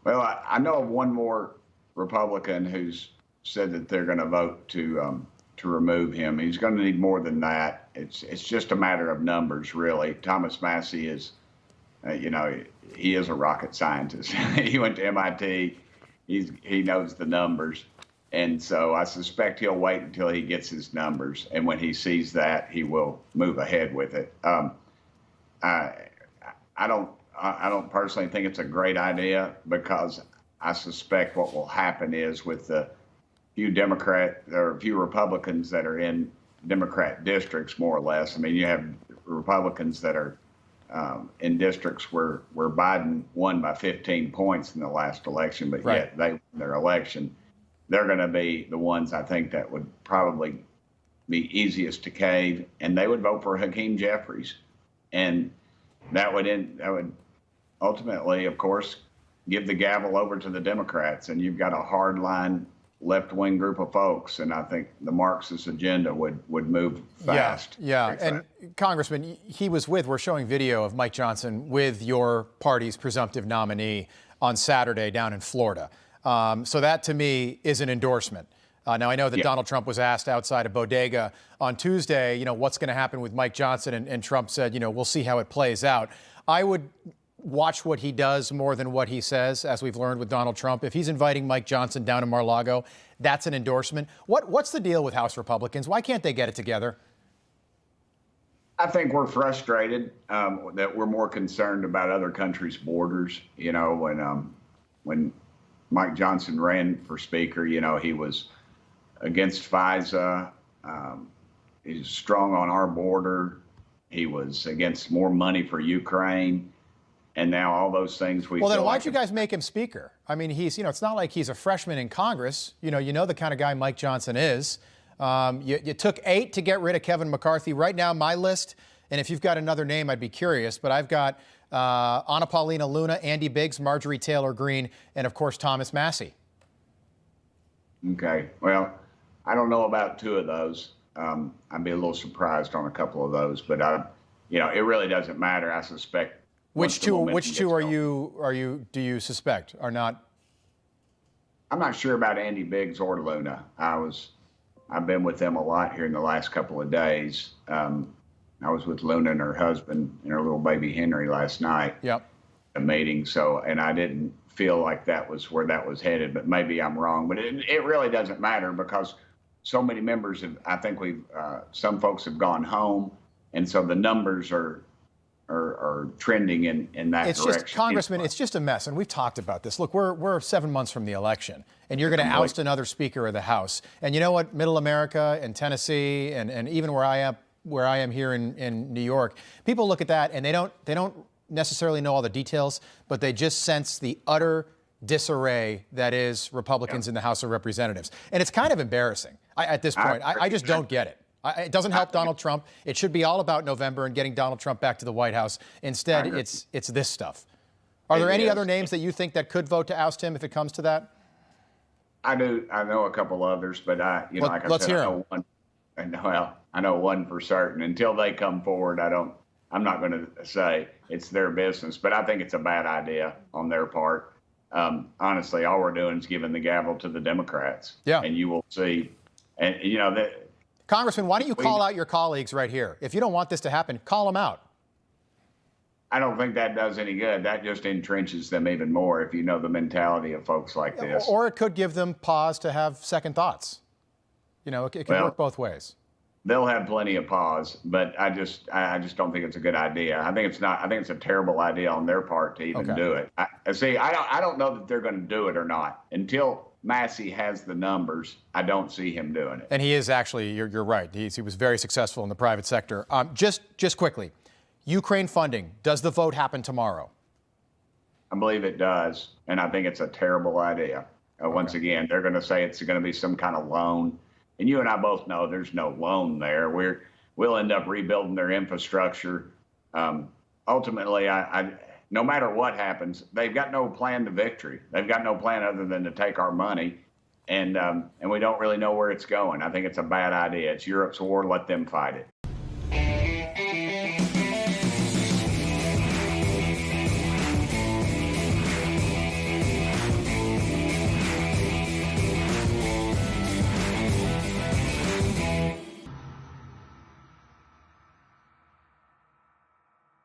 Well, I know of one more Republican who's said that they're going to vote to remove him. He's going to need more than that. It's just a matter of numbers, really. Thomas Massie is, he is a rocket scientist. He went to MIT. He knows the numbers, and so I suspect he'll wait until he gets his numbers, and when he sees that, he will move ahead with it. I don't personally think it's a great idea, because I suspect what will happen is, with the few Republicans that are in Democrat districts, more or less. I mean, you have Republicans that are in districts where Biden won by 15 points in the last election, but right. Yet they won their election. They're going to be the ones, I think, that would probably be easiest to cave, and they would vote for Hakeem Jeffries, and that would ultimately, of course, give the gavel over to the Democrats, and you've got a hardline left-wing group of folks, and I think the Marxist agenda would move fast. Yeah. And Congressman, we're showing video of Mike Johnson with your party's presumptive nominee on Saturday down in Florida. So that, to me, is an endorsement. Now, I know that Donald Trump was asked outside a bodega on Tuesday, what's going to happen with Mike Johnson, and Trump said, we'll see how it plays out. I would watch what he does more than what he says, as we've learned with Donald Trump. If he's inviting Mike Johnson down to Mar-a-Lago, that's an endorsement. What's the deal with House Republicans? Why can't they get it together? I think we're frustrated that we're more concerned about other countries' borders. When Mike Johnson ran for Speaker, he was against FISA. He's strong on our border. He was against more money for Ukraine. And now all those things Well, then why'd you guys make him Speaker? I mean, it's not like he's a freshman in Congress. You know the kind of guy Mike Johnson is. You took 8 to get rid of Kevin McCarthy. Right now, my list, and if you've got another name, I'd be curious, but I've got Anna Paulina Luna, Andy Biggs, Marjorie Taylor Greene, and of course, Thomas Massie. Okay. Well, I don't know about 2 of those. I'd be a little surprised on a couple of those, but it really doesn't matter. I suspect. Which two do you suspect are not? I'm not sure about Andy Biggs or Luna. I've been with them a lot here in the last couple of days. I was with Luna and her husband and her little baby Henry last night. Yep. A meeting. And I didn't feel like that was where that was headed, but maybe I'm wrong. But it really doesn't matter, because so many members some folks have gone home, and so the numbers are trending in that direction. Just, Congressman, it's just a mess, and we've talked about this. Look, we're 7 months from the election, and you're going to oust another Speaker of the House. And you know what? Middle America and Tennessee, and even where I am here in New York, people look at that and they don't necessarily know all the details, but they just sense the utter disarray that is Republicans in the House of Representatives, and it's kind of embarrassing at this point. I just don't get it. It doesn't help Donald Trump. It should be all about November and getting Donald Trump back to the White House. Instead, it's this stuff. Are there any other names that you think that could vote to oust him if it comes to that? I do. I know a couple others, but like I said, I know one for certain. Until they come forward, I'm not going to say it's their business, but I think it's a bad idea on their part. Honestly, all we're doing is giving the gavel to the Democrats. Yeah. And you will see, and that. Congressman, why don't you call out your colleagues right here? If you don't want this to happen, call them out. I don't think that does any good. That just entrenches them even more, if you know the mentality of folks like this. Or it could give them pause to have second thoughts. It can work both ways. They'll have plenty of pause, but I just don't think it's a good idea. I think it's a terrible idea on their part to even do it. I don't know that they're going to do it or not. Until Massie has the numbers, I don't see him doing it. And he is actually, you're right. He was very successful in the private sector. Just quickly, Ukraine funding, does the vote happen tomorrow? I believe it does, and I think it's a terrible idea. Once again, they're going to say it's going to be some kind of loan. And you and I both know there's no loan there. We'll end up rebuilding their infrastructure. Ultimately, no matter what happens, they've got no plan to victory. They've got no plan other than to take our money, and we don't really know where it's going. I think it's a bad idea. It's Europe's war. Let them fight it.